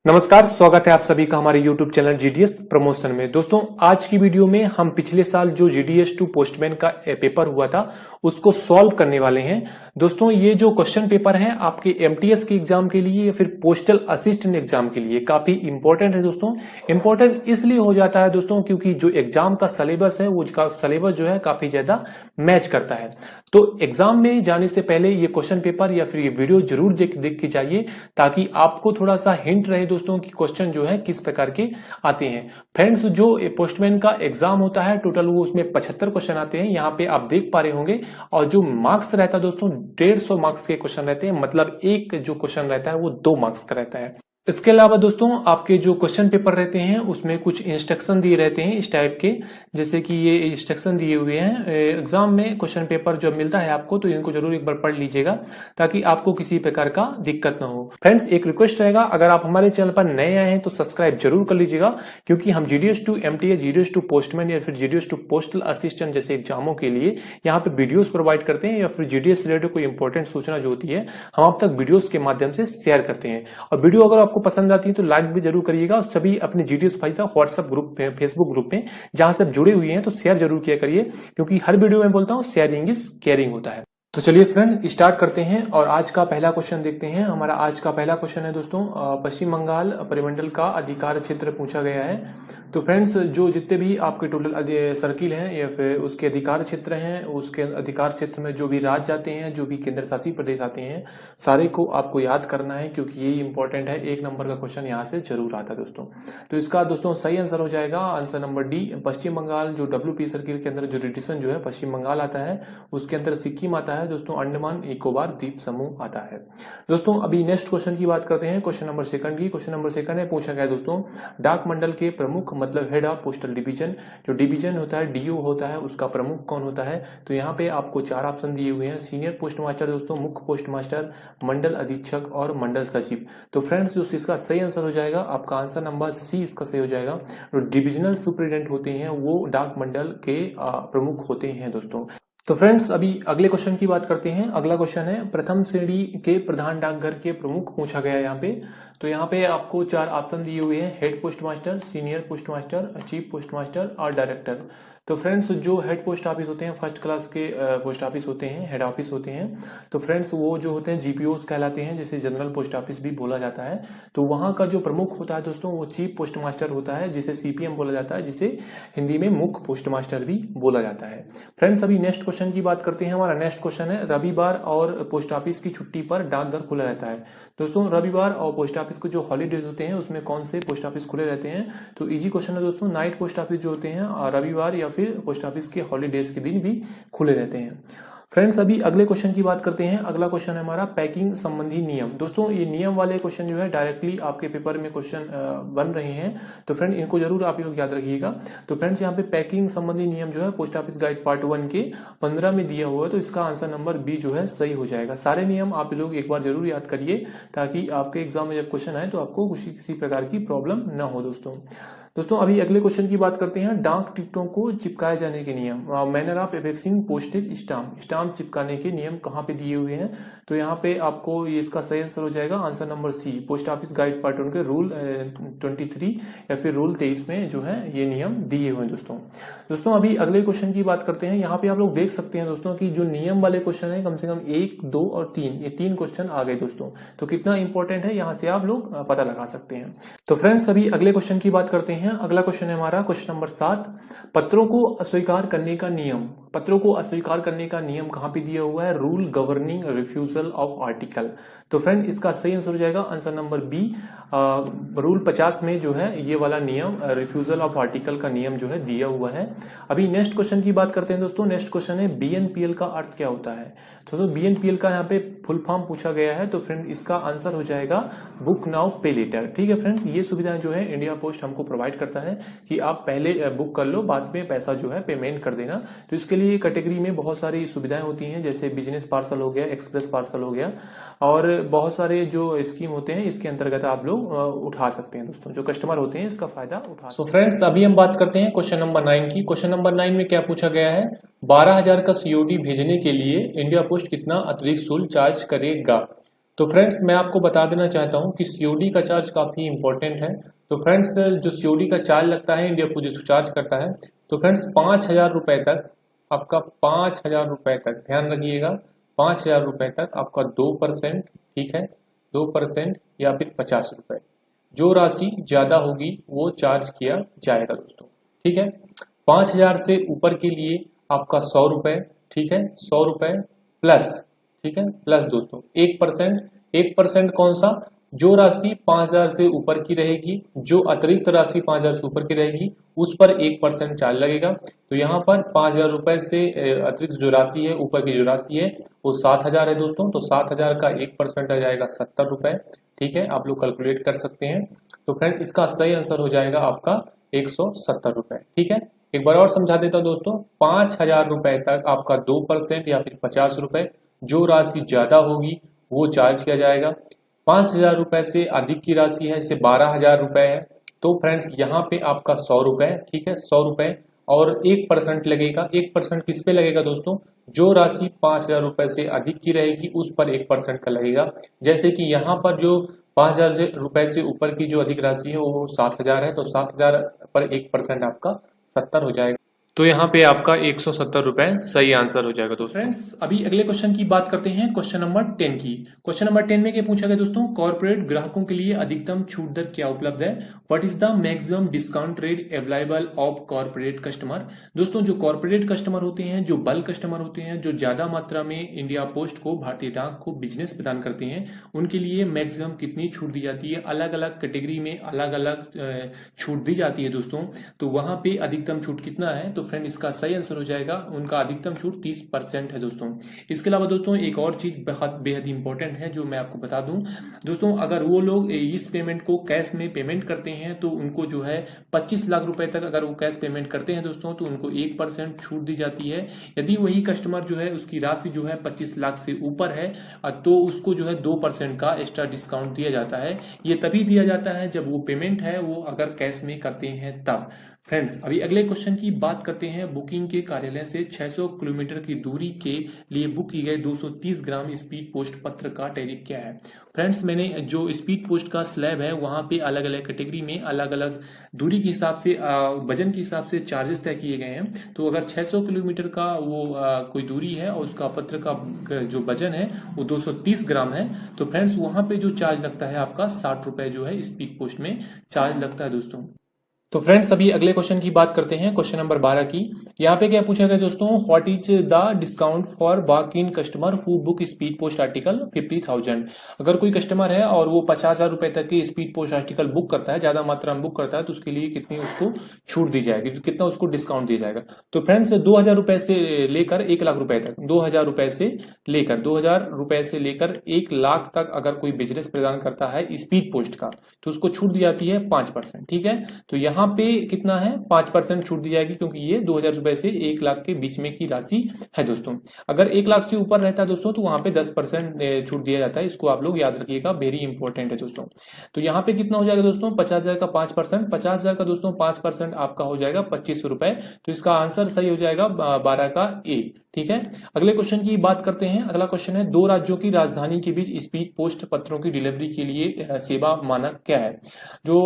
नमस्कार, स्वागत है आप सभी का हमारे YouTube चैनल जीडीएस प्रमोशन में। दोस्तों, आज की वीडियो में हम पिछले साल जो जीडीएस 2 पोस्टमैन का पेपर हुआ था उसको सॉल्व करने वाले हैं। दोस्तों, ये जो क्वेश्चन पेपर है आपके एमटीएस के एग्जाम के लिए या फिर पोस्टल असिस्टेंट एग्जाम के लिए काफी इंपॉर्टेंट है। दोस्तों, इंपॉर्टेंट इसलिए हो जाता है दोस्तों क्योंकि जो एग्जाम का सिलेबस है वो सिलेबस जो है काफी ज्यादा मैच करता है। तो एग्जाम में जाने से पहले ये क्वेश्चन पेपर या फिर ये वीडियो जरूर देख के जाइए ताकि आपको थोड़ा सा हिंट रहे दोस्तों कि क्वेश्चन जो है किस प्रकार के आते हैं। फ्रेंड्स, जो पोस्टमैन का एग्जाम होता है टोटल वो उसमें 75 क्वेश्चन आते हैं, यहाँ पे आप देख पा रहे होंगे। और जो मार्क्स रहता है दोस्तों 150 मार्क्स के क्वेश्चन रहते हैं, मतलब एक जो क्वेश्चन रहता है वो 2 मार्क्स का रहता है। इसके अलावा दोस्तों आपके जो क्वेश्चन पेपर रहते हैं उसमें कुछ इंस्ट्रक्शन दिए रहते हैं इस टाइप के, जैसे कि ये इंस्ट्रक्शन दिए हुए हैं। एग्जाम में क्वेश्चन पेपर जब मिलता है आपको तो इनको जरूर एक बार पढ़ लीजिएगा ताकि आपको किसी प्रकार का दिक्कत ना हो। फ्रेंड्स, एक रिक्वेस्ट रहेगा, अगर आप हमारे चैनल पर नए आए हैं तो सब्सक्राइब जरूर कर लीजिएगा क्योंकि हम जीडीएस 2 एमटीएस, जीडीएस 2 पोस्टमैन या फिर जीडीएस 2 पोस्टल असिस्टेंट जैसे एग्जामों के लिए यहाँ पे वीडियोस प्रोवाइड करते हैं या फिर जीडीएस रिलेटेड कोई इंपॉर्टेंट सूचना जो होती है हम आप तक वीडियोस के माध्यम से शेयर करते हैं। और वीडियो अगर आपको पसंद आती है तो लाइक भी जरूर करिएगा और सभी अपने जीडीएस भाई का व्हाट्सएप ग्रुप पे, फेसबुक ग्रुप में जहां से जुड़े हुए हैं तो शेयर जरूर किया करिए क्योंकि हर वीडियो में बोलता हूं शेयरिंग इज केयरिंग होता है। तो चलिए फ्रेंड स्टार्ट करते हैं और आज का पहला क्वेश्चन देखते हैं। हमारा आज का पहला क्वेश्चन है दोस्तों, पश्चिम बंगाल परिमंडल का अधिकार क्षेत्र पूछा गया है। तो फ्रेंड्स, जो जितने भी आपके टोटल सर्किल हैं या फिर उसके अधिकार क्षेत्र हैं, उसके अधिकार क्षेत्र में जो भी राज्य आते हैं, जो भी केंद्र शासित प्रदेश आते हैं, सारे को आपको याद करना है क्योंकि ये इंपॉर्टेंट है। 1 नंबर का क्वेश्चन यहाँ से जरूर आता है दोस्तों। तो इसका दोस्तों सही आंसर हो जाएगा आंसर नंबर डी, पश्चिम बंगाल। जो WP सर्किल के अंदर जो रिडिशन जो है पश्चिम बंगाल आता है, उसके अंदर सिक्किम आता है दोस्तों, अंडमान निकोबार द्वीप समूह आता है। दोस्तों, अभी नेक्स्ट क्वेश्चन की बात करते हैं, क्वेश्चन नंबर 2 की। क्वेश्चन नंबर 2 में पूछा गया दोस्तों, डाक मंडल के प्रमुख मतलब हेड ऑफ पोस्टल डिवीजन, जो डिवीजन होता है डीओ होता है, उसका प्रमुख कौन होता है? तो यहाँ पे आपको 4 ऑप्शन दिए हुए हैं, सीनियर पोस्ट मास्टर दोस्तों, मुख्य पोस्ट मास्टर, मंडल अधीक्षक और मंडल सचिव। तो फ्रेंड्स, जो इसका सही आंसर हो जाएगा आपका आंसर नंबर सी इसका सही हो जाएगा। जो डिविजनल सुपरिटेंडेंट होते हैं वो डाक मंडल के प्रमुख होते हैं दोस्तों। तो फ्रेंड्स, अभी अगले क्वेश्चन की बात करते हैं। अगला क्वेश्चन है, प्रथम श्रेणी के प्रधान डाकघर के प्रमुख पूछा गया है यहाँ पे। तो यहाँ पे आपको 4 ऑप्शन दिए हुए हैं, head post master, senior post master, chief post master और डायरेक्टर। तो फ्रेंड्स, जो हेड पोस्ट ऑफिस होते हैं फर्स्ट क्लास के पोस्ट ऑफिस होते हैं, हेड ऑफिस होते हैं। तो फ्रेंड्स, वो जो होते हैं जीपीओस कहलाते हैं, जिसे जनरल पोस्ट ऑफिस भी बोला जाता है। तो वहां का जो प्रमुख होता है दोस्तों वो चीफ पोस्ट मास्टर होता है, जिसे सीपीएम बोला जाता है, जिसे हिंदी में मुख्य पोस्ट मास्टर भी बोला जाता है। फ्रेंड्स, अभी नेक्स्ट क्वेश्चन की बात करते हैं। हमारा नेक्स्ट क्वेश्चन है, रविवार और पोस्ट ऑफिस की छुट्टी पर डाकघर खुला रहता है। दोस्तों, रविवार और पोस्ट ऑफिस को जो हॉलीडेज होते हैं उसमें कौन से पोस्ट ऑफिस खुले रहते हैं? तो इजी क्वेश्चन है दोस्तों, नाइट पोस्ट ऑफिस जो होते हैं रविवार या फिर पोस्ट ऑफिस के हॉलीडेज के दिन भी खुले रहते हैं। फ्रेंड्स, अभी अगले क्वेश्चन की बात करते हैं। अगला क्वेश्चन है हमारा पैकिंग संबंधी नियम। दोस्तों, ये नियम वाले क्वेश्चन जो है डायरेक्टली आपके पेपर में क्वेश्चन बन रहे हैं, तो फ्रेंड इनको जरूर आप लोग याद रखिएगा। तो फ्रेंड्स, यहाँ पे पैकिंग संबंधी नियम जो है पोस्ट ऑफिस गाइड पार्ट 1 के 15 में दिया हुआ है, तो इसका आंसर नंबर बी जो है सही हो जाएगा। सारे नियम आप लोग एक बार जरूर याद करिए ताकि आपके एग्जाम में जब क्वेश्चन आए तो आपको किसी प्रकार की प्रॉब्लम न हो दोस्तों, अभी अगले क्वेश्चन की बात करते हैं, डाक टिकटों को चिपकाए जाने के नियम, मैनर ऑफ एफेक्सिंग पोस्टेज स्टाम्प चिपकाने के नियम कहाँ पे दिए हुए हैं? तो यहाँ पे आपको ये इसका सही आंसर हो जाएगा answer number C, post office guide part 1 के रूल 23 या फिर रूल 23 में जो है ये नियम दिए हुए हैं दोस्तों, अभी अगले क्वेश्चन की बात करते हैं। यहाँ पे आप लोग देख सकते हैं दोस्तों कि जो नियम वाले क्वेश्चन है कम से कम 1, 2 और 3, ये 3 क्वेश्चन आ गए दोस्तों। तो कितना इंपॉर्टेंट है यहाँ से आप लोग पता लगा सकते हैं। तो फ्रेंड्स, अभी अगले क्वेश्चन की बात करते हैं। अगला क्वेश्चन है हमारा क्वेश्चन नंबर 7, पत्रों को अस्वीकार करने का नियम। पत्रों को अस्वीकार करने का नियम कहां पे दिया हुआ है? Rule governing refusal of article. तो फ्रेंड, इसका सही आंसर हो जाएगा आंसर नंबर बी, रूल 50 में जो है ये वाला नियम रिफ्यूजल ऑफ आर्टिकल का नियम जो है दिया हुआ है। अभी नेक्स्ट क्वेश्चन की बात करते हैं दोस्तों। नेक्स्ट क्वेश्चन है, बीएनपीएल का अर्थ क्या होता है? तो बीएनपीएल का यहाँ पे फुल फॉर्म पूछा गया है, तो फ्रेंड इसका आंसर हो जाएगा बुक नाउ पे लेटर। ठीक है फ्रेंड्स, ये सुविधाएं जो है इंडिया पोस्ट हमको प्रोवाइड करता है कि आप पहले बुक कर लो, बाद में पैसा जो है पेमेंट कर देना। तो इसके लिए कैटेगरी में बहुत सारी सुविधाएं होती हैं, जैसे बिजनेस पार्सल हो गया, एक्सप्रेस पार्सल हो गया और बहुत सारे जो स्कीम होते हैं इसके अंतर्गत आप लोग उठा सकते हैं दोस्तों। जो कस्टमर होते हैं इसका फायदा उठा। सो फ्रेंड्स, अभी हम बात करते हैं क्वेश्चन नंबर 9 की। क्वेश्चन नंबर 9 में क्या पूछा गया है? 12,000 का सीओडी भेजने के लिए इंडिया पोस्ट कितना अतिरिक्त शुल्क चार्ज करेगा? तो फ्रेंड्स मैं आपको बता देना चाहता हूं कि सीओडी का चार्ज काफी इंपॉर्टेंट है। तो फ्रेंड्स जो सीओडी का चार्ज लगता है, इंडिया पोस्ट जो चार्ज करता है, तो फ्रेंड्स 5,000 रुपए तक आपका 5,000 रुपए तक ध्यान रखिएगा, 5,000 रुपए तक आपका 2%, ठीक है, 2% या फिर 50 रुपए, जो राशि ज्यादा होगी वो चार्ज किया जाएगा दोस्तों, ठीक है। 5,000 से ऊपर के लिए आपका 100 रुपए, ठीक है, 100 रुपए प्लस, ठीक है, प्लस दोस्तों 1%, 1% कौन सा, जो राशि 5,000 से ऊपर की रहेगी, जो अतिरिक्त राशि 5,000 से ऊपर की रहेगी उस पर 1% चार्ज लगेगा। तो यहाँ पर 5,000 रुपए से अतिरिक्त जो राशि है, ऊपर की जो राशि है वो 7,000 है दोस्तों। तो 7,000 का 1% आ जाएगा 70 रुपए, ठीक है, आप लोग कैलकुलेट कर सकते हैं। तो फ्रेंड इसका सही आंसर हो जाएगा आपका 170 रुपए, ठीक है। एक बार और समझा देता हूं दोस्तों, 5,000 रुपए तक आपका 2% या फिर 50 रुपए, जो राशि ज्यादा होगी वो चार्ज किया जाएगा। 5,000 रुपए से अधिक की राशि है, जैसे 12,000 रुपए है, तो फ्रेंड्स यहाँ पे आपका 100 रुपए, ठीक है, 100 रुपए और 1% लगेगा। 1% किस पे लगेगा दोस्तों, जो राशि 5,000 रुपए से अधिक की रहेगी उस पर 1% का लगेगा। जैसे कि यहाँ पर जो 5,000 रुपए से ऊपर की जो अधिक राशि है वो 7,000 है, तो 7,000 पर 1% आपका 70 हो जाएगा। तो यहाँ पे आपका 170 रुपए सही आंसर हो जाएगा दोस्तों। फ्रेंड्स अभी अगले क्वेश्चन की बात करते हैं, क्वेश्चन नंबर 10 की। क्वेश्चन नंबर 10 में क्या पूछा गया दोस्तों, कॉर्पोरेट ग्राहकों के लिए अधिकतम छूट दर क्या उपलब्ध है, what is the maximum discount rate available of corporate customer. दोस्तों जो कॉर्पोरेट कस्टमर होते हैं, जो बल्क कस्टमर होते हैं, जो ज्यादा मात्रा में इंडिया पोस्ट को, भारतीय डाक को बिजनेस प्रदान करते हैं, उनके लिए मैक्सिमम कितनी छूट दी जाती है, अलग अलग कैटेगरी में अलग अलग छूट दी जाती है दोस्तों। तो वहां पे अधिकतम छूट कितना है, तो फ्रेंड इसका सही आंसर हो जाएगा, उनका अधिकतम छूट 30% है दोस्तों। इसके अलावा दोस्तों एक और चीज बेहद इंपॉर्टेंट है जो मैं आपको बता दूं दोस्तों, अगर वो लोग इस पेमेंट को कैश में पेमेंट करते हैं तो उनको जो है 25 लाख रुपए तक अगर वो कैश पेमेंट करते हैं दोस्तों तो उनको 1% छूट दी जाती है। यदि वही कस्टमर जो है उसकी राशि जो है 25 लाख से ऊपर है तो उसको जो है 2% का एक्स्ट्रा डिस्काउंट दिया जाता है। ये तभी दिया जाता है जब वो पेमेंट है वो अगर कैश में करते हैं तब। फ्रेंड्स अभी अगले क्वेश्चन की बात करते हैं, बुकिंग के कार्यालय से 600 किलोमीटर की दूरी के लिए बुक की गई 230 ग्राम स्पीड पोस्ट पत्र का टैरिफ क्या है। फ्रेंड्स मैंने जो स्पीड पोस्ट का स्लैब है वहां पे अलग अलग कैटेगरी में अलग अलग दूरी के हिसाब से वजन के हिसाब से चार्जेस तय किए गए हैं। तो अगर 600 किलोमीटर का वो कोई दूरी है और उसका पत्र का जो वजन है वो 230 ग्राम है, तो फ्रेंड्स वहां पे जो चार्ज लगता है आपका 60 रुपए जो है स्पीड पोस्ट में चार्ज लगता है दोस्तों। तो फ्रेंड्स अभी अगले क्वेश्चन की बात करते हैं, क्वेश्चन नंबर 12 की। यहाँ पे क्या पूछा गया दोस्तों, what is the discount for walk in customer who book speed post article 50,000। अगर कोई कस्टमर है और वो 50,000 रुपए तक की स्पीड पोस्ट आर्टिकल बुक करता है, ज्यादा मात्रा में बुक करता है, तो उसके लिए कितनी उसको छूट दी जाएगी, कितना उसको डिस्काउंट दिया जाएगा। तो फ्रेंड्स 2,000 रुपए से लेकर 1 लाख रुपए तक, 2,000 रुपए से लेकर 2,000 रुपए से लेकर 1 लाख तक अगर कोई बिजनेस प्रदान करता है स्पीड पोस्ट का तो उसको छूट दी जाती है 5%, ठीक है। तो यहाँ पे कितना है, 5% छूट दी जाएगी क्योंकि ये 2,000 रुपए से 1 लाख के बीच में की राशि है दोस्तों। अगर 1 लाख से ऊपर रहता है दोस्तों तो वहां पे 10% छूट दिया जाता है, इसको आप लोग याद रखिएगा, वेरी इंपॉर्टेंट है दोस्तों। तो यहाँ पे कितना हो जाएगा दोस्तों, 50,000 का 5%, 50,000 का दोस्तों 5% आपका हो जाएगा 25 रुपए। तो इसका आंसर सही हो जाएगा 12 का ए, ठीक है। अगले क्वेश्चन की बात करते हैं, अगला क्वेश्चन है, 2 राज्यों की राजधानी के बीच स्पीड पोस्ट पत्रों की डिलीवरी के लिए सेवा मानक क्या है। जो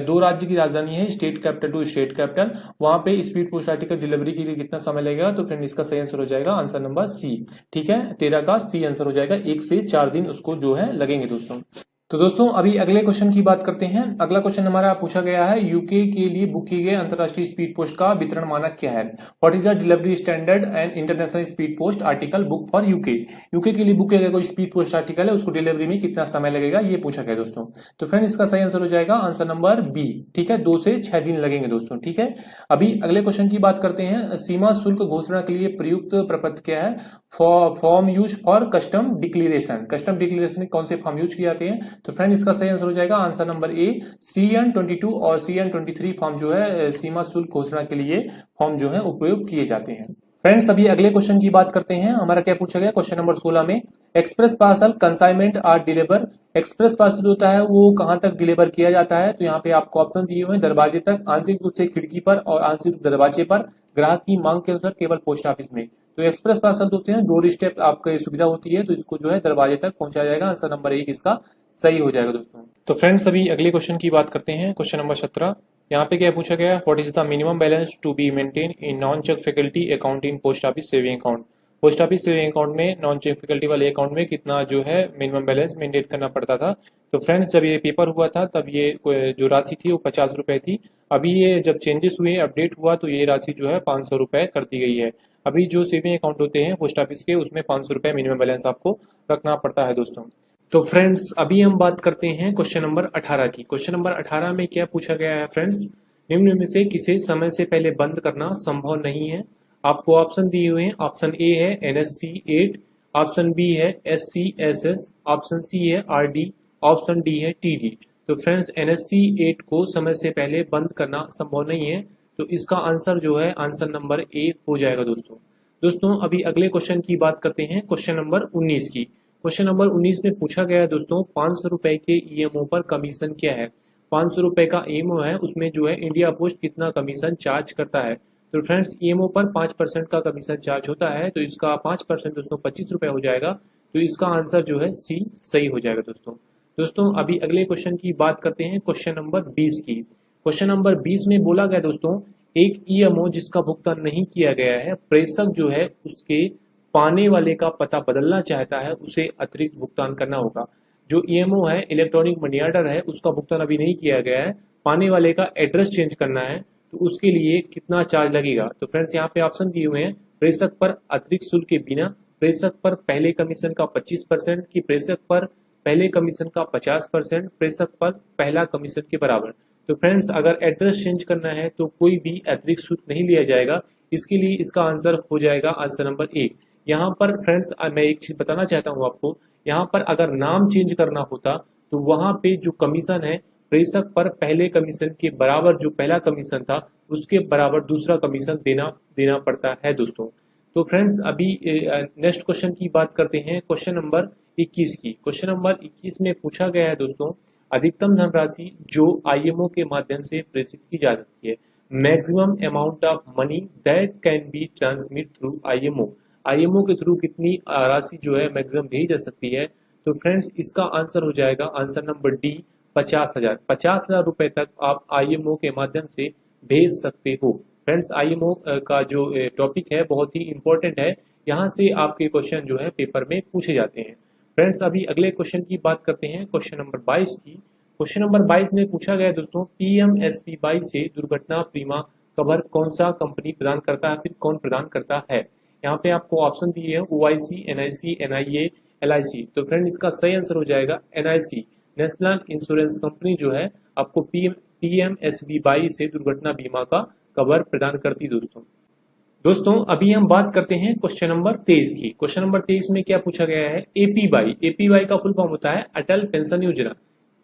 2 राज्य की राजधानी है, state capital to state capital, वहां पे स्पीड पोस्ट आर्टिकल डिलीवरी के लिए कितना समय लगेगा, तो फ्रेंड इसका सही आंसर हो जाएगा आंसर नंबर सी, ठीक है, 13 का सी आंसर हो जाएगा, 1 से 4 दिन उसको जो है लगेंगे दोस्तों। तो दोस्तों अभी अगले क्वेश्चन की बात करते हैं। अगला क्वेश्चन हमारा पूछा गया है, यूके के लिए बुक की गई अंतरराष्ट्रीय स्पीड पोस्ट का वितरण मानक क्या है। What is the delivery standard and international speed post article book for UK. UK के लिए बुक किया गया कोई स्पीड पोस्ट आर्टिकल है, उसको डिलीवरी में कितना समय लगेगा, ये पूछा गया दोस्तों। तो फ्रेंड इसका सही आंसर हो जाएगा आंसर नंबर बी, ठीक है, 2 से 6 दिन लगेंगे दोस्तों, ठीक है। अभी अगले क्वेश्चन की बात करते हैं, सीमा शुल्क घोषणा के लिए प्रयुक्त प्रपत्र क्या है, form use for custom declaration. Custom declaration कौन से फॉर्म यूज किए जाते हैं, तो फ्रेंड इसका सही आंसर हो जाएगा आंसर नंबर ए, CN22 और CN23 फॉर्म जो है सीमा शुल्क घोषणा के लिए फॉर्म जो है उपयोग किए जाते हैं। फ्रेंड्स अभी अगले क्वेश्चन की बात करते हैं, हमारा क्या पूछा गया क्वेश्चन नंबर 16 में, express parcel consignment are deliver. Express parcel होता है वो कहां तक डिलीवर किया जाता है, तो यहाँ पे आपको ऑप्शन दिए हुए हैं, दरवाजे तक, आंशिक रूप से खिड़की पर और आंशिक रूप दरवाजे पर, ग्राहक की मांग के अनुसार केवल पोस्ट ऑफिस में। तो एक्सप्रेस पार्सल होते हैं, डोर स्टेप आपको सुविधा होती है, तो इसको जो है दरवाजे तक पहुंचाया जाएगा। आंसर नंबर 1 इसका सही हो जाएगा दोस्तों। तो फ्रेंड्स अभी अगले क्वेश्चन की बात करते हैं, क्वेश्चन नंबर 17। यहाँ पे क्या पूछा गया है, what is the minimum balance to be maintain in non cheque facility account in post office saving account. Post office saving account में, नॉन चेक फैकल्टी वाले अकाउंट में कितना जो है मिनिमम बैलेंस मेंटेन करना पड़ता था। तो फ्रेंड्स जब ये पेपर हुआ था तब ये जो राशि थी वो 50 रुपए थी। अभी ये जब चेंजेस हुए, अपडेट हुआ, तो ये राशि जो है 500 रुपए कर दी गई है। अभी जो सेविंग अकाउंट होते हैं पोस्ट ऑफिस के, उसमें 500 रुपए मिनिमम बैलेंस आपको रखना पड़ता है दोस्तों। तो फ्रेंड्स अभी हम बात करते हैं क्वेश्चन नंबर 18 की। क्वेश्चन नंबर 18 में क्या पूछा गया है फ्रेंड्स, निम्न में से किसे समय से पहले बंद करना संभव नहीं है। आपको ऑप्शन दिए हुए हैं, ऑप्शन ए है NSC 8, ऑप्शन बी है SC SS, ऑप्शन सी है RD, ऑप्शन डी है TD। तो फ्रेंड्स NSC 8 को समय से पहले बंद करना संभव नहीं है, तो इसका आंसर जो है आंसर नंबर ए हो जाएगा दोस्तों। अभी अगले क्वेश्चन की बात करते हैं, क्वेश्चन नंबर 19 की। क्वेश्चन नंबर 19 में पूछा गया है दोस्तों, 500 रुपए के EMO पर कमीशन क्या है। 500 रुपए का EMO है, उसमें जो है इंडिया पोस्ट कितना कमीशन चार्ज करता है। तो फ्रेंड्स EMO पर 5% का कमीशन चार्ज होता है, तो इसका 5% दोस्तों 25 रुपए हो जाएगा। तो इसका आंसर जो है सी सही हो जाएगा दोस्तों। अभी अगले क्वेश्चन की बात करते हैं, क्वेश्चन नंबर 20 की। क्वेश्चन नंबर 20 में बोला गया दोस्तों, एक EMO जिसका भुगतान नहीं किया गया है, प्रेषक जो है उसके पाने वाले का पता बदलना चाहता है, उसे अतिरिक्त भुगतान करना होगा। जो EMO है, इलेक्ट्रॉनिक मनी ऑर्डर है, उसका भुगतान अभी नहीं किया गया है, पाने वाले का एड्रेस चेंज करना है, तो उसके लिए कितना चार्ज लगेगा। तो फ्रेंड्स यहाँ पे ऑप्शन दिए हुए हैं, प्रेषक पर अतिरिक्त शुल्क के बिना, प्रेषक पर पहले कमीशन का 25% की, प्रेषक पर पहले कमीशन का 50%, प्रेषक पर पहला कमीशन के बराबर। तो फ्रेंड्स अगर एड्रेस चेंज करना है तो कोई भी अतिरिक्त शुल्क नहीं लिया जाएगा, इसके लिए इसका आंसर हो जाएगा आंसर नंबर 1। यहाँ पर फ्रेंड्स मैं एक चीज बताना चाहता हूँ आपको, यहाँ पर अगर नाम चेंज करना होता तो वहां पे जो कमीशन है, प्रेषक पर पहले कमीशन के बराबर जो पहला कमीशन था उसके बराबर दूसरा कमीशन देना पड़ता है दोस्तों। तो फ्रेंड्स अभी नेक्स्ट क्वेश्चन की बात करते हैं, क्वेश्चन नंबर 21 की। क्वेश्चन नंबर 21 में पूछा गया है दोस्तों, अधिकतम धनराशि जो IMO के माध्यम से प्रेषित की जा सकती है, maximum amount of money that can be transmit through IMO के थ्रू कितनी राशि जो है मैक्सिमम भेजी जा सकती है। तो फ्रेंड्स इसका आंसर हो जाएगा आंसर नंबर डी 50,000 रुपए तक आप IMO के माध्यम से भेज सकते हो। फ्रेंड्स IMO का जो टॉपिक है बहुत ही इंपॉर्टेंट है, यहाँ से आपके क्वेश्चन जो है पेपर में पूछे जाते हैं। फ्रेंड्स अभी अगले क्वेश्चन की बात करते हैं, क्वेश्चन नंबर 22 की। क्वेश्चन नंबर 22 में पूछा गया दोस्तों, PMSBY से दुर्घटना बीमा कवर कौन सा कंपनी प्रदान करता है, फिर कौन प्रदान करता है। यहाँ पे आपको ऑप्शन दिए हैं OIC, NIC, NIA, LIC। तो फ्रेंड इसका सही आंसर हो जाएगा NIC, नेशनल इंश्योरेंस कंपनी जो है आपको PMSBY से दुर्घटना बीमा का कवर प्रदान करती दोस्तों अभी हम बात करते हैं क्वेश्चन नंबर 23 की। क्वेश्चन नंबर 23 में क्या पूछा गया है, APY का फुल फॉर्म होता है अटल पेंशन योजना,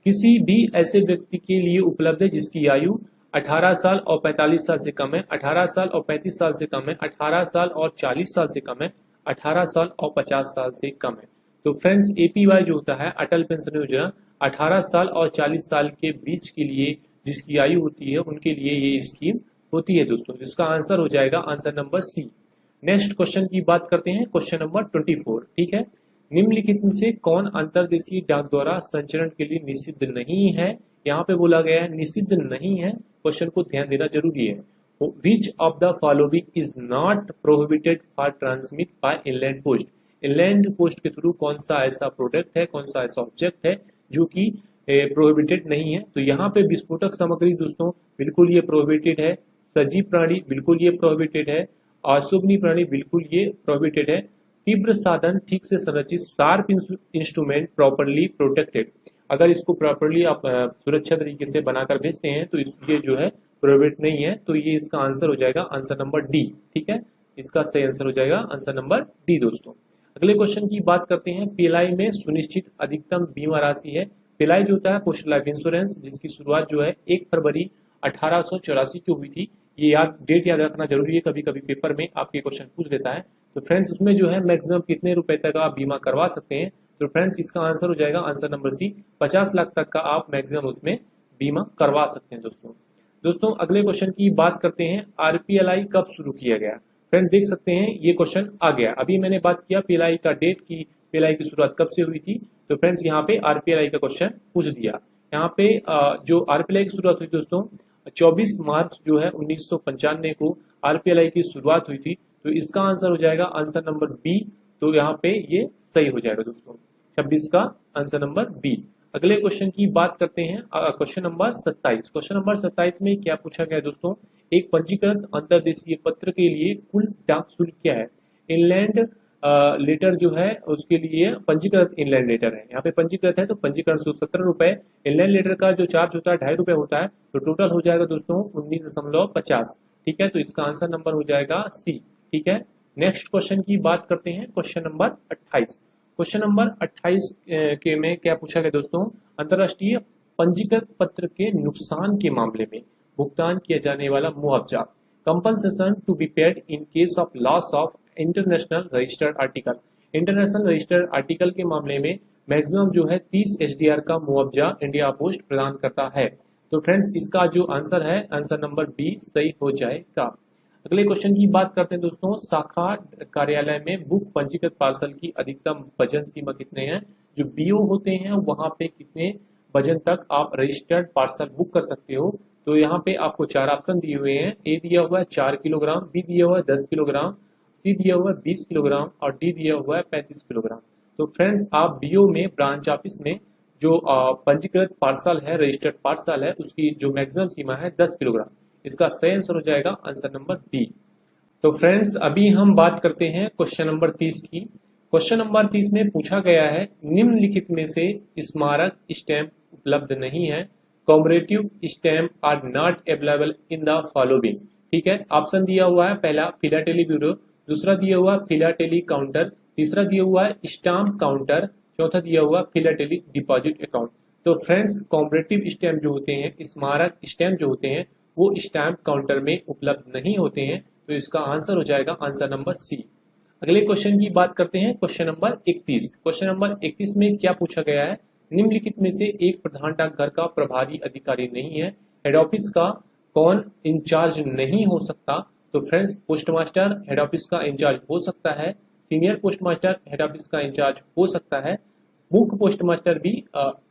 किसी भी ऐसे व्यक्ति के लिए उपलब्ध है जिसकी आयु 18 साल और 45 साल से कम है, 18 साल और 35 साल से कम है, 18 साल और 40 साल से कम है, 18 साल और 50 साल से कम है। तो फ्रेंड्स APY जो होता है अटल पेंशन योजना, 18 साल और 40 साल के बीच के लिए जिसकी आयु होती है उनके लिए ये स्कीम होती है दोस्तों। इसका आंसर हो जाएगा answer number C. Next question की बात करते हैं, क्वेश्चन नंबर 24। ठीक है, निम्नलिखित में से कौन अंतर्देशीय डाक द्वारा संचरण के लिए निषिद्ध नहीं है। यहाँ पे बोला गया है निषिद्ध नहीं है, क्वेश्चन को ध्यान देना जरूरी है। Which of the following is not prohibited for transmit by inland post. Inland post के थ्रू कौन सा ऐसा प्रोडक्ट है, कौन सा ऐसा ऑब्जेक्ट है जो कि प्रोहिबिटेड नहीं है। तो यहाँ पे विस्फोटक सामग्री दोस्तों बिल्कुल ये प्रोहिबिटेड है, सजीव प्राणी बिल्कुल ये प्रोहिबिटेड है, अशुभनीय प्राणी बिल्कुल ये प्रोहिबिटेड है, तीव्र साधन ठीक से संरचित शार्प इंस्ट्रूमेंट प्रॉपरली प्रोटेक्टेड, अगर इसको प्रॉपरली आप सुरक्षा तरीके से बनाकर भेजते हैं तो ये जो है प्रोहिबिट नहीं है। तो ये इसका आंसर हो जाएगा आंसर नंबर डी। ठीक है, इसका सही आंसर हो जाएगा आंसर नंबर डी दोस्तों। अगले क्वेश्चन की बात करते हैं, PLI में सुनिश्चित अधिकतम बीमा राशि है। PLI जो होता है पोस्टल लाइफ इंश्योरेंस, जिसकी शुरुआत जो है 1 फरवरी 1884 को हुई थी। ये डेट याद रखना जरूरी है, कभी कभी पेपर में आपके क्वेश्चन पूछ लेता है। तो फ्रेंड्स उसमें जो है मैक्सिमम कितने रुपए तक आप बीमा करवा सकते हैं। तो फ्रेंड्स इसका आंसर हो जाएगा आंसर नंबर सी, 50 लाख तक का आप मैक्सिमम उसमें बीमा करवा सकते हैं दोस्तों। अगले क्वेश्चन की बात करते हैं, RPLI कब शुरू किया गया। फ्रेंड्स देख सकते हैं ये क्वेश्चन आ गया। अभी मैंने बात किया पीएलआई का डेट की, पीएलआई की शुरुआत कब से हुई थी, तो फ्रेंड्स यहाँ पे आरपीएलआई का क्वेश्चन पूछ दिया। यहाँ पे जो आरपीएलआई की शुरुआत हुई दोस्तों 24 मार्च जो है 1995 को आरपीएलआई की शुरुआत हुई थी। तो इसका आंसर हो जाएगा आंसर नंबर बी। तो यहाँ पे ये सही हो जाएगा दोस्तों, 26 का आंसर नंबर बी। अगले क्वेश्चन की बात करते हैं, क्वेश्चन नंबर 27। क्वेश्चन नंबर 27 में क्या पूछा गया दोस्तों, एक पंजीकृत अंतर्देशीय पत्र के लिए कुल डाक शुल्क क्या है। इनलैंड लेटर जो है उसके लिए पंजीकृत इनलैंड लेटर है, यहाँ पे पंजीकृत है तो पंजीकरण शुल्क 17 रुपए। इनलैंड लेटर का जो चार्ज होता है 2.5 रुपए होता है। तो टोटल हो जाएगा दोस्तों 19.50। ठीक है, तो इसका आंसर नंबर हो जाएगा सी। ठीक है, नेक्स्ट क्वेश्चन की बात करते हैं, क्वेश्चन नंबर 28। क्वेश्चन नंबर 28 के में क्या पूछा गया दोस्तों, अंतरराष्ट्रीय पंजीकृत पत्र के नुकसान के मामले में भुगतान किया जाने वाला मुआवजा, compensation to be paid in case of loss of international registered article. International registered article के मामले में मैक्सिमम जो है 30 एसडीआर का मुआवजा इंडिया पोस्ट प्रदान करता है। तो फ्रेंड्स इसका जो आंसर है आंसर नंबर बी सही हो जाएगा। अगले क्वेश्चन की बात करते हैं दोस्तों, शाखा कार्यालय में बुक पंजीकृत पार्सल की अधिकतम वजन सीमा कितने हैं। जो बीओ होते हैं वहां पे कितने वजन तक आप रजिस्टर्ड पार्सल बुक कर सकते हो। तो यहाँ पे आपको 4 ऑप्शन दिए हुए हैं। ए दिया हुआ है 4 किलोग्राम, बी दिया हुआ है 10 किलोग्राम, सी दिया हुआ है 20 किलोग्राम और डी दिया हुआ है 35 किलोग्राम। तो फ्रेंड्स आप बीओ में ब्रांच ऑफिस में जो पंजीकृत पार्सल है, रजिस्टर्ड पार्सल है, उसकी जो मैक्सिमम सीमा है 10 किलोग्राम। इसका सही आंसर हो जाएगा आंसर नंबर बी। तो फ्रेंड्स अभी हम बात करते हैं क्वेश्चन नंबर 30 की। क्वेश्चन नंबर 30 में पूछा गया है निम्नलिखित में से स्मारक स्टैंप उपलब्ध नहीं है। Commemorative stamp are not available in the following. ठीक है, ऑप्शन दिया हुआ है, पहला फिलाटेली ब्यूरो, दूसरा दिया हुआ फिलाटेली काउंटर, तीसरा दिया हुआ है स्टाम्प काउंटर, चौथा दिया हुआ फिलाटेली डिपॉजिट अकाउंट। तो फ्रेंड्स कॉमरेटिव स्टैंप जो होते हैं, स्मारक स्टैंप जो होते हैं वो स्टैंप काउंटर में उपलब्ध नहीं होते हैं। तो इसका आंसर हो जाएगा आंसर नंबर सी। अगले क्वेश्चन की बात करते हैं, क्वेश्चन नंबर 31। क्वेश्चन नंबर 31 में क्या पूछा गया है, निम्नलिखित में से एक प्रधान डाकघर का प्रभारी अधिकारी नहीं है। हेड ऑफिस का कौन इंचार्ज नहीं हो सकता। तो friends post master head office का इंचार्ज हो सकता है, senior post master head office का इंचार्ज हो सकता है, मुख्य पोस्ट मास्टर भी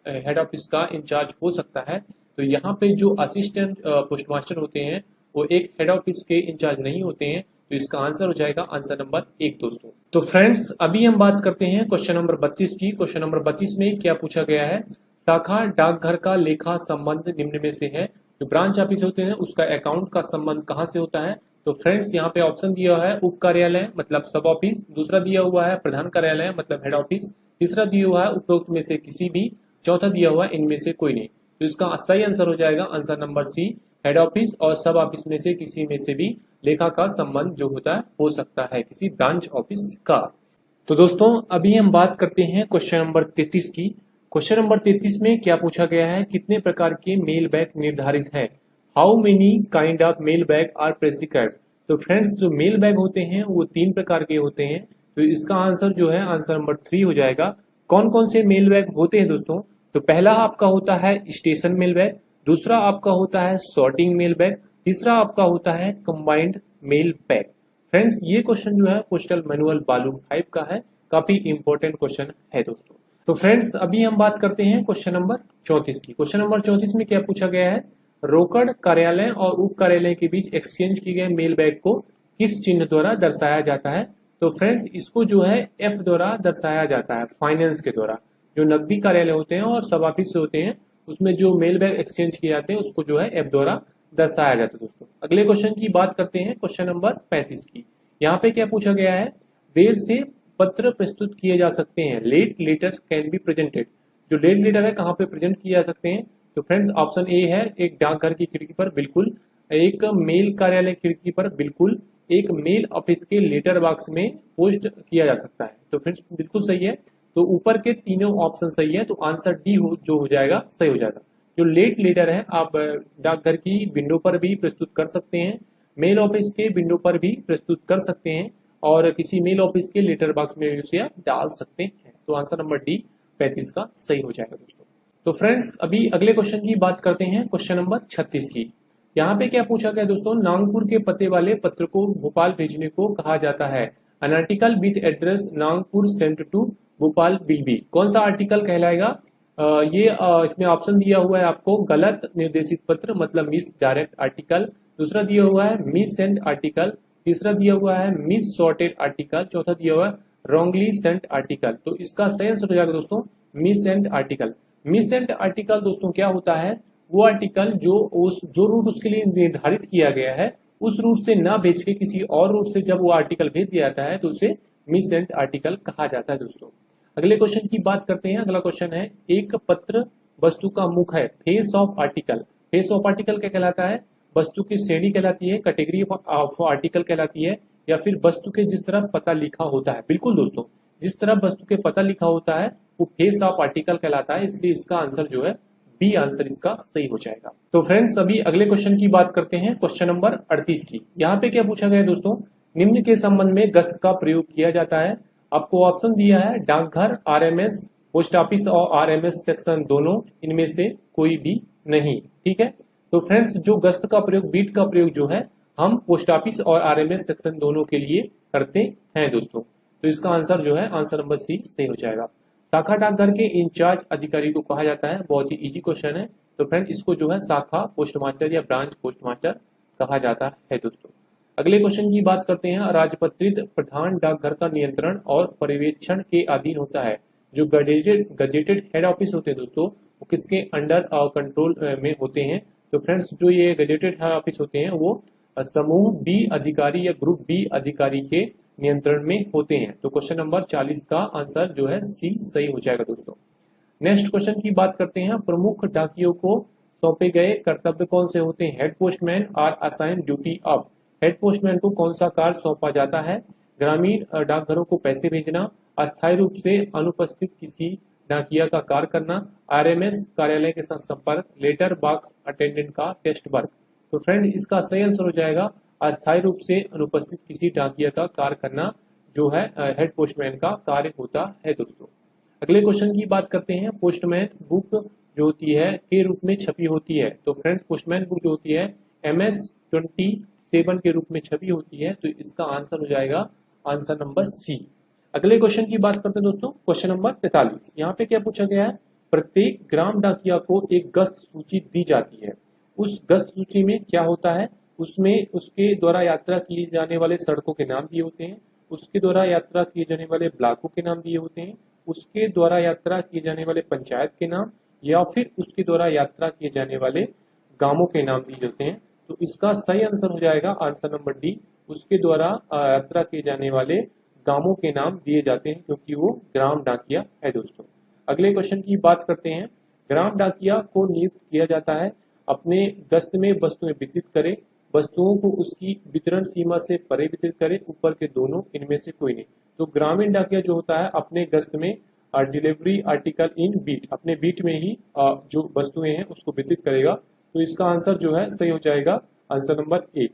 हेड ऑफिस का इंचार्ज हो सकता है। तो यहाँ पे जो असिस्टेंट पोस्ट मास्टर होते हैं वो एक हेड ऑफिस के इंचार्ज नहीं होते हैं। तो इसका आंसर हो जाएगा आंसर नंबर 1 दोस्तों। तो फ्रेंड्स अभी हम बात करते हैं क्वेश्चन नंबर 32 की। क्वेश्चन नंबर 32 में क्या पूछा गया है, शाखा डाकघर का लेखा संबंध निम्न में से है। जो ब्रांच ऑफिस होते हैं उसका अकाउंट का संबंध कहाँ से होता है। तो फ्रेंड्स यहाँ पे ऑप्शन दिया हुआ है उप कार्यालय मतलब सब ऑफिस, दूसरा दिया हुआ है प्रधान कार्यालय मतलब हेड ऑफिस, तीसरा दिया हुआ है उपरोक्त में से किसी भी, चौथा दिया हुआ है इनमें से कोई नहीं। तो इसका सही आंसर हो जाएगा answer number C, head office और सब ऑफिस में से किसी में से भी लेखा का संबंध जो होता है हो सकता है किसी ब्रांच ऑफिस का। तो दोस्तों अभी हम बात करते हैं क्वेश्चन नंबर 33 की। क्वेश्चन नंबर 33 में क्या पूछा गया है, कितने प्रकार के मेल बैग निर्धारित है। How many kind of mail bag are prescribed. तो फ्रेंड्स जो मेल बैग होते हैं वो 3 प्रकार के होते हैं। तो इसका आंसर जो है आंसर नंबर 3 हो जाएगा। कौन कौन से मेल बैग होते हैं दोस्तों, तो पहला आपका होता है स्टेशन मेल बैग, दूसरा आपका होता है सॉर्टिंग मेल बैग, तीसरा आपका होता है कंबाइंड मेल बैग। फ्रेंड्स ये क्वेश्चन जो है पोस्टल मैनुअल वॉल्यूम 5 का है, काफी इंपॉर्टेंट क्वेश्चन है दोस्तों। तो फ्रेंड्स अभी हम बात करते हैं क्वेश्चन नंबर 34 की। क्वेश्चन नंबर 34 में क्या पूछा गया है, रोकड़ कार्यालय और उप कार्यालय के बीच एक्सचेंज किए गए मेल बैग को किस चिन्ह द्वारा दर्शाया जाता है। तो फ्रेंड्स इसको जो है एफ द्वारा दर्शाया जाता है, फाइनेंस के द्वारा। जो नकदी कार्यालय होते हैं और सब ऑफिस होते हैं उसमें जो मेल बैग एक्सचेंज किए जाते हैं उसको जो है एफ द्वारा दर्शाया जाता है दोस्तों। अगले क्वेश्चन की बात करते हैं क्वेश्चन नंबर 35 की। यहाँ पे क्या पूछा गया है, देर से पत्र प्रस्तुत किए जा सकते हैं, late letters can be presented. जो लेट लेटर है कहाँ पे प्रेजेंट किए जा सकते हैं। तो फ्रेंड्स ऑप्शन ए है, एक डाकघर की खिड़की पर बिल्कुल, एक मेल कार्यालय खिड़की पर बिल्कुल, एक मेल ऑफिस के लेटर बॉक्स में पोस्ट किया जा सकता है। तो फ्रेंड्स बिल्कुल सही है। तो ऊपर के तीनों ऑप्शन सही है, तो आंसर डी जो हो जाएगा सही हो जाएगा। जो लेट लेटर है आप डाकघर की विंडो पर भी प्रस्तुत कर सकते हैं, मेल ऑफिस के विंडो पर भी प्रस्तुत कर सकते हैं और किसी मेल ऑफिस के लेटर बॉक्स में उसे आप डाल सकते हैं। तो आंसर नंबर डी 35 का सही हो जाएगा दोस्तों। तो फ्रेंड्स अभी अगले क्वेश्चन की बात करते हैं क्वेश्चन नंबर 36 की। यहाँ पे क्या पूछा गया दोस्तों, नागपुर के पते वाले पत्र को भोपाल भेजने को कहा जाता है। An article with address Nagpur sent to Bhopal will be, कौन सा आर्टिकल कहलाएगा? इसमें ऑप्शन दिया हुआ है आपको, गलत निर्देशित पत्र मतलब मिस डायरेक्ट आर्टिकल, दूसरा दिया हुआ है मिस सेंट आर्टिकल, तीसरा दिया हुआ है मिस सॉर्टेड आर्टिकल, चौथा दिया हुआ है रॉन्गली सेंट आर्टिकल। तो इसका सही आंसर हो जाएगा दोस्तों miss sent article. Miss sent article दोस्तों क्या होता है, वो आर्टिकल जो रूट उसके लिए निर्धारित किया गया है उस रूट से ना भेज के किसी और रूट से जब वो आर्टिकल भेज दिया जाता है तो उसे मिस सेंट आर्टिकल कहा जाता है दोस्तों। अगले क्वेश्चन की बात करते हैं। अगला क्वेश्चन है, एक पत्र वस्तु का मुख है, face of article. Face of article क्या कहलाता है? वस्तु की श्रेणी कहलाती है, कैटेगरी ऑफ आर्टिकल कहलाती है, या फिर वस्तु के जिस तरह पता लिखा होता है। बिल्कुल दोस्तों, जिस तरह वस्तु के पता लिखा होता है वो फेस ऑफ आर्टिकल कहलाता है, इसलिए इसका आंसर जो है बी आंसर इसका सही हो जाएगा। तो फ्रेंड्स अभी अगले क्वेश्चन की बात करते हैं, क्वेश्चन नंबर 38 की। यहाँ पे क्या पूछा गया है दोस्तों, निम्न के संबंध में गश्त का प्रयोग किया जाता है। आपको ऑप्शन दिया है डाकघर, आरएमएस, पोस्ट ऑफिस और आरएमएस सेक्शन, दोनों इनमें से कोई भी नहीं। ठीक है, तो फ्रेंड्स जो गश्त का प्रयोग, बीट का प्रयोग जो है हम पोस्ट ऑफिस और आरएमएस सेक्शन दोनों के लिए करते हैं दोस्तों। तो इसका आंसर जो है आंसर नंबर सी सही हो जाएगा। शाखा डाकघर के इंचार्ज अधिकारी को कहा जाता है, बहुत ही इजी क्वेश्चन है। तो फ्रेंड इसको जो है शाखा पोस्टमास्टर या ब्रांच पोस्टमास्टर कहा जाता है दोस्तों। अगले क्वेश्चन की बात करते हैं, राजपत्रित प्रधान डाकघर का नियंत्रण और पर्यवेक्षण के अधीन होता है। जो गजेटेड हेड ऑफिस होते हैं दोस्तों वो किसके अंडर कंट्रोल में होते हैं? तो फ्रेंड्स जो ये गजेटेड हेड ऑफिस होते हैं वो समूह बी अधिकारी या ग्रुप बी अधिकारी के नियंत्रण में होते हैं। तो क्वेश्चन नंबर 40 का आंसर जो है सी सही हो जाएगा दोस्तों। नेक्स्ट क्वेश्चन की बात करते हैं, प्रमुख डाकियों को सौंपे गए कर्तव्य कौन से होते हैं? Head postman are assign duty of. Head postman को कौन सा कार्य सौंपा जाता है? ग्रामीण डाकघरों को पैसे भेजना, अस्थायी रूप से अनुपस्थित किसी डाकिया का कार्य करना, आरएमएस कार्यालय के साथ संपर्क, लेटर बॉक्स अटेंडेंट का टेस्ट वर्क। तो फ्रेंड इसका सही आंसर हो जाएगा अस्थायी रूप से अनुपस्थित किसी डाकिया का कार्य करना, जो है हेड पोस्टमैन का कार्य होता है दोस्तों। अगले क्वेश्चन की बात करते हैं, पोस्टमैन बुक जो होती है के रूप में छपी होती है। तो फ्रेंड्स पोस्टमैन बुक जो होती है MS-27 के रूप में छपी होती है। तो इसका आंसर हो जाएगा आंसर नंबर सी। अगले क्वेश्चन की बात करते हैं दोस्तों, क्वेश्चन नंबर 43। यहाँ पे क्या पूछा गया है, प्रत्येक ग्राम डाकिया को एक गश्त सूची दी जाती है। उस गश्त सूची में क्या होता है? उसमें उसके द्वारा यात्रा किए जाने वाले सड़कों के नाम दिए होते हैं, उसके द्वारा यात्रा किए जाने वाले ब्लॉकों के नाम दिए होते हैं, उसके द्वारा यात्रा किए जाने वाले पंचायत के नाम, या फिर उसके द्वारा यात्रा किए जाने वाले गांवों के नाम दिए होते हैं। तो इसका सही आंसर हो जाएगा आंसर नंबर डी, उसके द्वारा यात्रा किए जाने वाले गांवों के नाम दिए जाते हैं, क्योंकि वो ग्राम डाकिया है दोस्तों। अगले क्वेश्चन की बात करते हैं, ग्राम डाकिया को नियुक्त किया जाता है अपने गश्त में वस्तुएं वितरित करे, वस्तुओं को उसकी वितरण सीमा से परे वितरित करे, ऊपर के दोनों इनमें से कोई नहीं। तो ग्रामीण डाकिया जो होता है अपने गश्त में डिलीवरी आर्टिकल इन बीट, अपने बीट में ही जो वस्तुएं हैं उसको वितरित करेगा। तो इसका आंसर जो है सही हो जाएगा आंसर नंबर ए।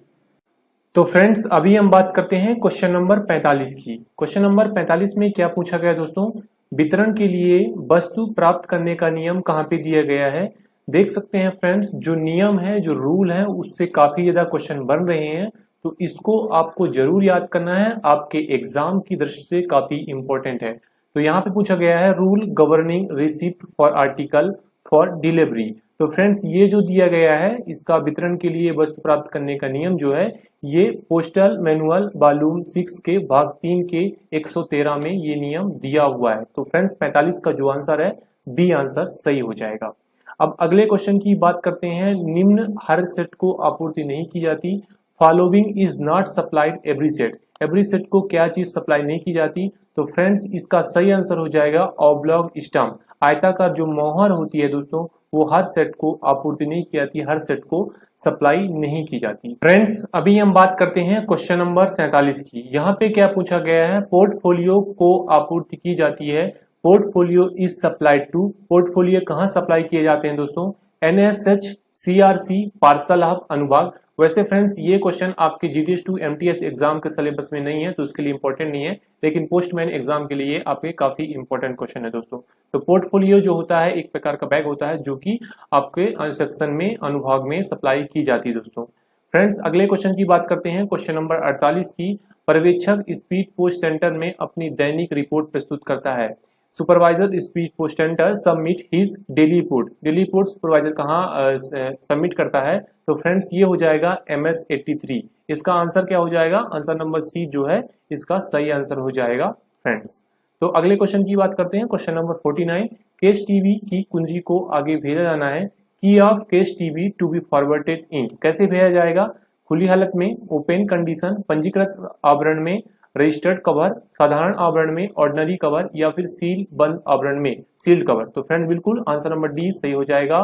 तो फ्रेंड्स अभी हम बात करते हैं क्वेश्चन नंबर 45 की। क्वेश्चन नंबर 45 में क्या पूछा गया दोस्तों, वितरण के लिए वस्तु प्राप्त करने का नियम कहाँ पे दिया गया है? देख सकते हैं फ्रेंड्स, जो नियम है, जो रूल है, उससे काफी ज्यादा क्वेश्चन बन रहे हैं। तो इसको आपको जरूर याद करना है, आपके एग्जाम की दृष्टि से काफी इंपॉर्टेंट है। तो यहाँ पे पूछा गया है, rule governing receipt for article for delivery. तो फ्रेंड्स ये जो दिया गया है, इसका वितरण के लिए वस्तु प्राप्त करने का नियम जो है, ये पोस्टल मैनुअल वॉल्यूम 6 के भाग 3 के 113 में ये नियम दिया हुआ है। तो फ्रेंड्स 45 का जो आंसर है बी आंसर सही हो जाएगा। अब अगले क्वेश्चन की बात करते हैं, निम्न हर सेट को आपूर्ति नहीं की जाती। Following is not supplied every set. Every set को क्या चीज सप्लाई नहीं की जाती? तो फ्रेंड्स इसका सही आंसर हो जाएगा ऑब्लॉग स्टैम्प। आयताकार जो मोहर होती है दोस्तों, वो हर सेट को आपूर्ति नहीं की जाती, हर सेट को सप्लाई नहीं की जाती। फ्रेंड्स अभी हम बात करते हैं क्वेश्चन नंबर 47 की। यहाँ पे क्या पूछा गया है, पोर्टफोलियो को आपूर्ति की जाती है। Portfolio is supplied to. Portfolio कहाँ सप्लाई किए जाते हैं दोस्तों? NSH CRC पार्सल ऑफ अनुभाग। वैसे फ्रेंड्स ये क्वेश्चन आपके GDS 2 MTS एग्जाम के सिलेबस में नहीं है, तो उसके लिए इंपॉर्टेंट नहीं है, लेकिन पोस्टमैन एग्जाम के लिए आपके काफी इंपॉर्टेंट क्वेश्चन है दोस्तों। तो पोर्टफोलियो जो होता है एक प्रकार का बैग होता है जो कि आपके सेक्शन में अनुभाग में सप्लाई की जाती है दोस्तों। फ्रेंड्स अगले क्वेश्चन की बात करते हैं, क्वेश्चन नंबर 48 की। पर्यवेक्षक स्पीड पोस्ट सेंटर में अपनी दैनिक रिपोर्ट प्रस्तुत करता है। Supervisor speed post centre submit his daily report. Daily report supervisor कहाँ सबमिट करता है? तो फ्रेंड्स ये हो जाएगा MS 83। इसका आंसर क्या हो जाएगा? आंसर नंबर सी जो है इसका सही आंसर हो जाएगा फ्रेंड्स। तो अगले क्वेश्चन की बात करते हैं, क्वेश्चन नंबर 49। कैश टीवी की कुंजी को आगे भेजा जाना है। Key of cash TV to be forwarded in. कैसे भेजा जाएगा? खुली हालत में, ओपन कंडीशन, पंजीकृत आवरण में, रजिस्टर्ड कवर, साधारण आवरण में, ऑर्डिनरी कवर, या फिर सील बंद आवरण में, सील्ड कवर। तो फ्रेंड बिल्कुल आंसर नंबर डी सही हो जाएगा।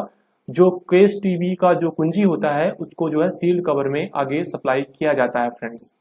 जो कैश टीवी का जो कुंजी होता है उसको जो है सील्ड कवर में आगे सप्लाई किया जाता है फ्रेंड्स।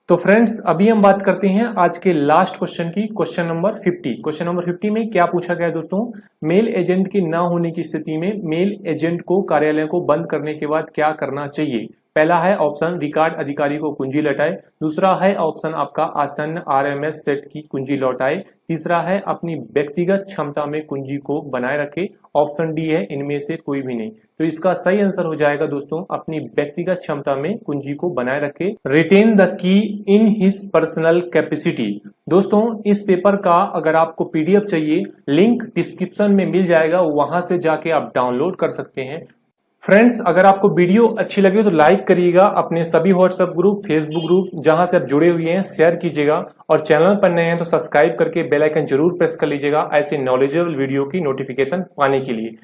तो फ्रेंड्स अभी हम बात करते हैं आज के लास्ट क्वेश्चन की, क्वेश्चन नंबर 50। क्वेश्चन नंबर 50 में क्या पूछा गया दोस्तों? मेल एजेंट के ना होने की स्थिति में मेल एजेंट को कार्यालय को बंद करने के बाद क्या करना चाहिए? पहला है ऑप्शन रिकॉर्ड अधिकारी को कुंजी लौटाए। दूसरा है ऑप्शन आपका आसन्न RMS सेट की कुंजी लौटाए। तीसरा है अपनी व्यक्तिगत क्षमता में कुंजी को बनाए रखे। ऑप्शन डी है इनमें से कोई भी नहीं। तो इसका सही आंसर हो जाएगा दोस्तों अपनी व्यक्तिगत क्षमता में कुंजी को बनाए रखे। Retain the key in his personal capacity. दोस्तों इस पेपर का अगर आपको PDF चाहिए, लिंक डिस्क्रिप्शन में मिल जाएगा, वहां से जाके आप डाउनलोड कर सकते हैं। फ्रेंड्स अगर आपको वीडियो अच्छी लगे तो लाइक करिएगा, अपने सभी व्हाट्सएप ग्रुप, फेसबुक ग्रुप जहां से आप जुड़े हुए हैं शेयर कीजिएगा, और चैनल पर नए हैं तो सब्सक्राइब करके बेल आइकन जरूर प्रेस कर लीजिएगा ऐसे नॉलेजेबल वीडियो की नोटिफिकेशन पाने के लिए।